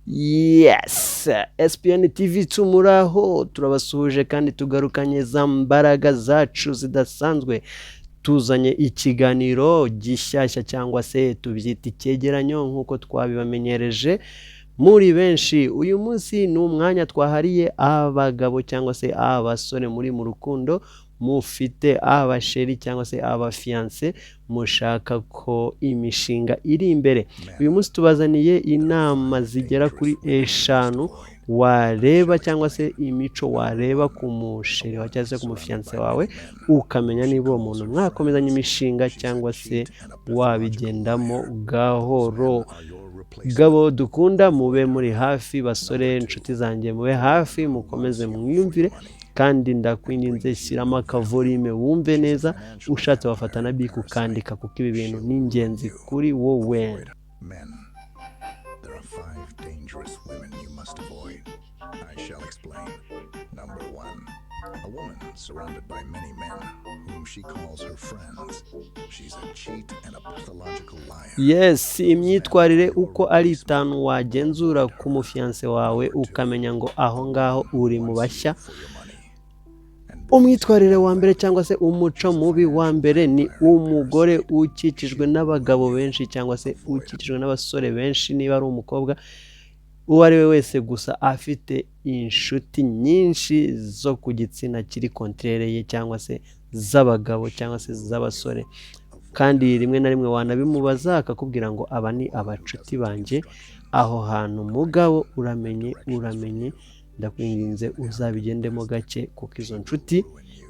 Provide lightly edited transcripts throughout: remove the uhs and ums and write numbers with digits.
Yes, SPN TV tumuraho turabasuhuje kandi tugarukanye za mbaraga zacu zidasanzwe tuzanye ikiganiro gishyashya cyangwa se tubyita icyegeranyo nk'uko twabibamenyereje muri benshi. Uyu munsi ni umwanya twahariye abagabo cyangwa se abasore muri mu rukundo mufite abasheri cyangwa se abafiance mushaka ko imishinga iri imbere. Uyu munsi tubazaniye inama zigera kuri 5 wareba cyangwa se imico wareba ku musheri wa cyangwa se ku mufiance wawe ukamenya niba uwo muntu mwakomezanya imishinga cyangwa se wabigendamo gahoro. Gabo dukunda mube muri hafi, basore inshuti zanjye mube hafi mukomeze mwiyumvire kandi ndakwinginze shyiramo akavorime wumve neza, ushatse wafata na biku kandika kuko ibi bintu ni ingenzi kuri wowe. A woman surrounded by many men whom she calls her friends. She's a cheat and a pathological liar. Yes, imyitwarire uko ari 5 wagenzura ku mufiance wawe ukamenya ngo aho ngaho uri mu bashya. Umwitwarire wa mbere cyangwa se umuco mubi wa mbere ni umugore ukikijwe n'abagabo benshi cyangwa se ukikijwe n'abasore benshi. Niba ari umukobwa uwo ari we wese gusa afite inshuti nyinshi zo ku gitsina kiri kontrere ye cyangwa se z'abagabo cyangwa se z'abasore, kandi rimwe na rimwe wanabimubaza akakubwira ngo aba ni abacuti banjye. Aho hantu mugabo uramenye ndakwinginze uzabigendemo gake kuko izo nshuti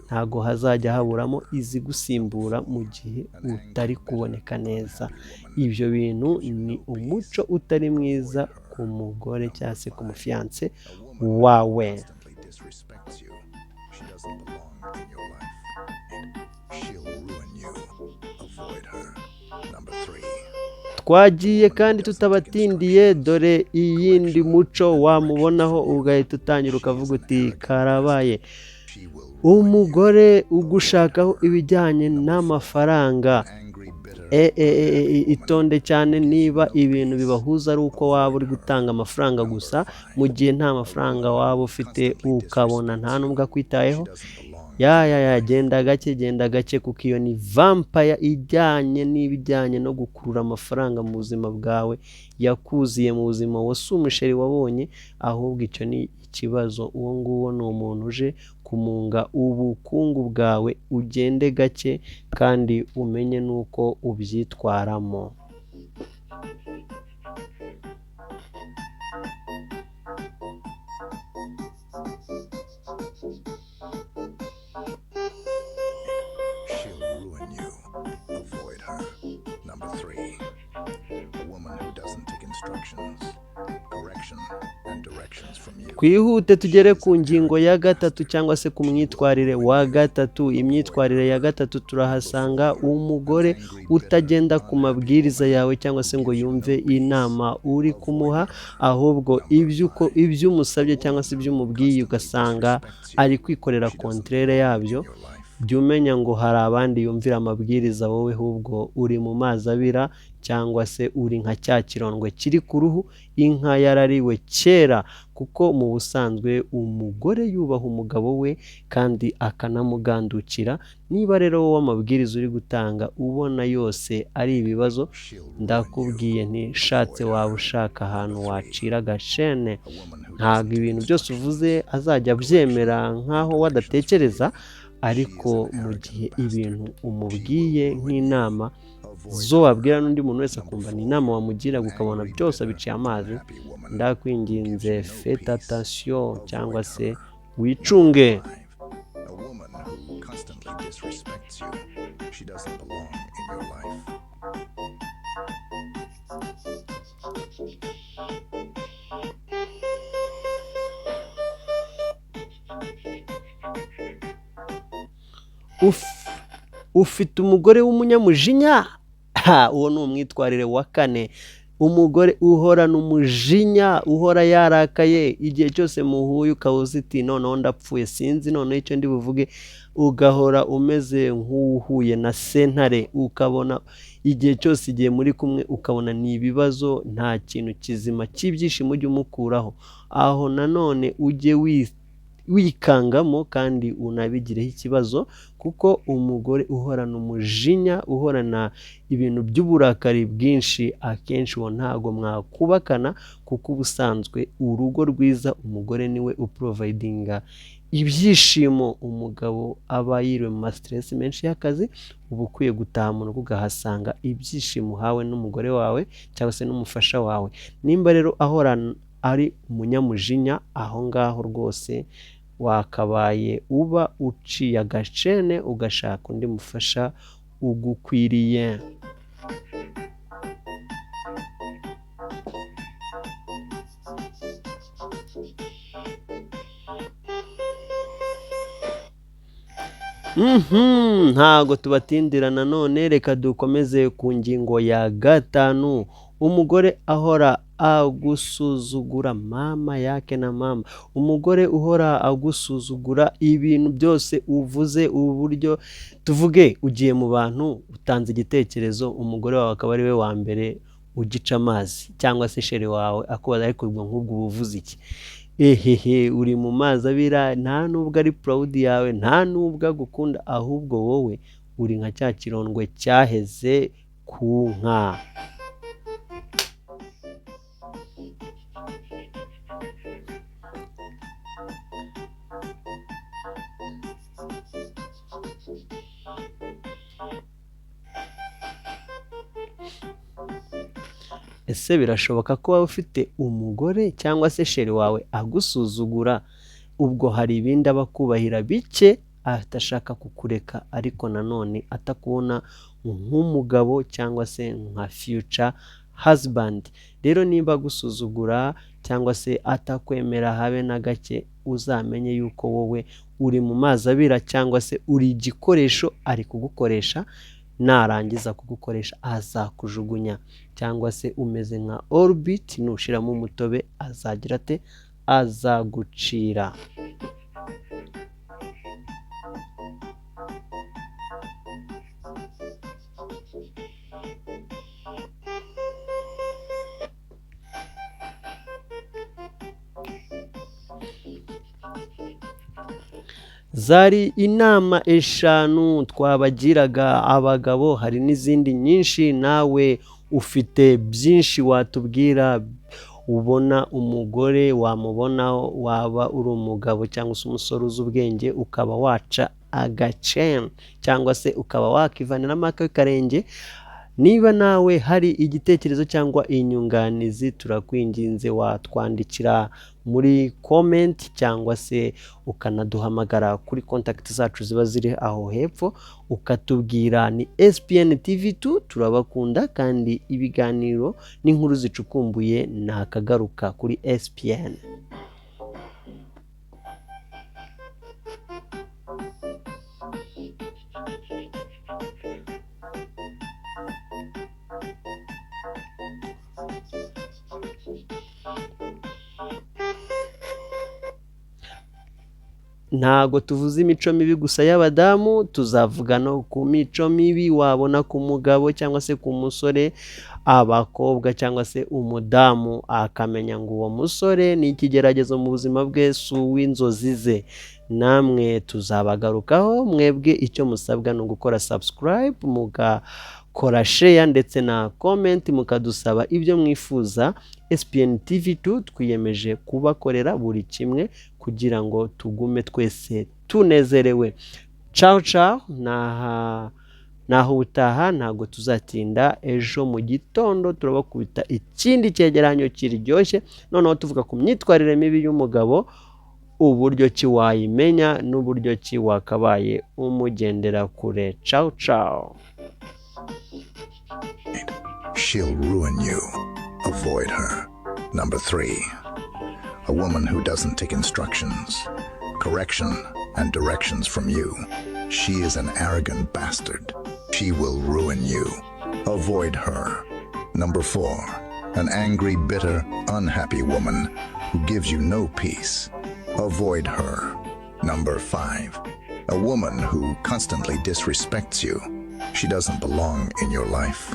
ntago hazajya haburamo izi gusimbura mu gihe utari kuboneka neza. Ibyo bintu ni umuco utari mwiza ku mugore cyangwa se ku mufiance wawe. Twagiye kandi tutabatindiye, dore iyindi muco wamubonaho ugahita utangira ukavuga uti karabaye. Umugore ugushakaho ibijyanye n'amafaranga. Itonde cyane niba ibintu bibahuza ari uko waba uri gutanga amafaranga gusa, mu gihe nta mafaranga waba ufite ukabona nta n'ubwo akwitayeho, genda gake kuko iyo ni vampire ijyanye n'ibijyanye no gukurura amafaranga mu buzima bwawe, yakuziye mu buzima wose umusheri wabonye, ahubwo icyo ni ikibazo. Uwo nguwo ni umuntu uje kumunga ubukungu bwawe. Ugende gake kandi umenye nuko ubyitwaramo. Twihute tugere ku ngingo ya 3 cyangwa se ku mwitwarire wa 3. Imyitwarire ya 3 turahasanga umugore utagenda ku mabwiriza yawe cyangwa se ngo yumve inama uri kumuha, ahubwo ibyo umusabye cyangwa se ibyo umubwiye ugasanga ari kwikorera kontrere yabyo. Jya umenya ngo hari abandi yumvira amabwiriza, wowe ahubwo uri mu mazi abira cyangwa se uri nka cya kirondwe kiri ku ruhu inka yarariwe kera. Kuko mu busanzwe umugore yubaha umugabo we kandi akanamugandukira. Niba rero wowe amabwiriza uri gutanga ubona yose ari ibibazo, ndakubwiye ntishatse waba ushaka ahantu wacira agashene. Ntabwo ibintu byose uvuze azajya abyemera nk'aho wadatekereza, ariko mu gihe ibintu umubwiye nk'inama zo wabwira n'undi muntu wese akumva ni inama wamugira ukabona byose abiciye amazi, ndakwinginze faites attention cyangwa se wicunge. Ufite umugore w'umunyamujinya, uwo ni umwitwarire wa 4. umugore uhorana umujinya, uhora yarakaye, igihe cyose muhuye ukaba uzi iti noneho ndapfuye sinzi noneho icyo ndi buvuge, ugahora umeze nk'uhuye na sentare, ukabona igihe cyose igihe muri kumwe ukabona ni ibibazo, nta kintu kizima cy'ibyishimo ujye umukuraho, aho nanone ujye wikangamo kandi unabigireho ikibazo, kuko umugore uhorana umujinya, uhorana ibintu by'uburakari bwinshi, akenshi uwo ntago mwakubakana, kuko ubusanzwe urugo rwiza umugore niwe uprovidinga ibyishimo. Umugabo aba yiriwe mu ma-stress menshi y'akazi, uba ukwiye gutaha mu rugo ugahasanga ibyishimo uhawe n'umugore wawe cyangwa se n'umufasha wawe. Nimba rero ahorana ari umunyamujinya, aho ngaho rwose wakabaye uba uciye agacene ugashaka undi mufasha ugukwiriye. Ntago tubatindira nanone, reka dukomeze ku ngingo ya 5. Umugore ahora agusuzugura mama yake na mama. Umugore uhora agusuzugura ibintu byose uvuze, uburyo tuvuge ugiye mu bantu utanze igitekerezo, umugore wawe akaba ari we wa mbere ugica amazi, cyangwa se sheri wawe akubaza ariko ubwo nk'ubwo ubuvuze iki, uri mu mazi abira, nta nubwo ari proud yawe, nta nubwo agukunda, ahubwo wowe uri nka cya kirondwe cyaheze ku nka. Ese birashoboka ko waba ufite umugore cyangwa se sheri wawe agusuzugura, ubwo hari ibindi aba akubahira bike atashaka kukureka, ariko nanone atakubona nk'umugabo cyangwa se nka future husband. Rero niba agusuzugura cyangwa se atakwemera habe na gake, uzamenye yuko wowe uri mu mazi abira, cyangwa se uri igikoresho ari kugukoresha, narangiza kugukoresha azakujugunya, cyangwa se umeze nka orbit, nushiramo umutobe azagira ate, azagucira. Zari inama 5 twabagiraga abagabo, hari n'izindi nyinshi, nawe ufite byinshi watubwira. Ubona umugore wamubonaho, waba uri umugabo cyangwa se umusore uzi ubwenge, ukaba waca agacene cyangwa se ukaba wakivaniramo akarenge. Niba nawe hari igitekerezo cyangwa inyunganizi, turakwinginze watwandikira muri comment, cyangwa se ukanaduhamagara kuri contact zacu ziba ziri aho hepfo, ukatubwira. Ni SPN TV2, turabakunda kandi ibiganiro n'inkuru zicukumbuye nakagaruka kuri SPN. Ntago tuvuze imico mibi gusa y'abadamu, tuzavuga no ku mico mibi wabona ku mugabo cyangwa se ku musore, abakobwa cyangwa se umudamu akamenya ngo uwo musore ni ikigeragezo mu buzima bwe, si uw'inzozi ze. Namwe tuzabagarukaho. Mwebwe icyo musabwa ni ugukora subscribe, mugakora share ndetse na comment, mukadusaba ibyo mwifuza. SPN TV2 twiyemeje kubakorera buri kimwe kugira ngo tugume twese tunezerewe. Ciao ciao, naho utaha, ntago tuzatinda. Ejo mu gitondo turabakubita ikindi cyegeranyo kiryoshye, noneho tuvuga ku myitwarire mibi y'umugabo, uburyo ki wayimenya n'uburyo ki wakabaye umugendera kure. Ciao ciao. She'll ruin you. Avoid her. Number 3. A woman who doesn't take instructions, correction, and directions from you. She is an arrogant bastard. She will ruin you. Avoid her. Number 4. An angry, bitter, unhappy woman who gives you no peace. Avoid her. Number 5. A woman who constantly disrespects you. She doesn't belong in your life.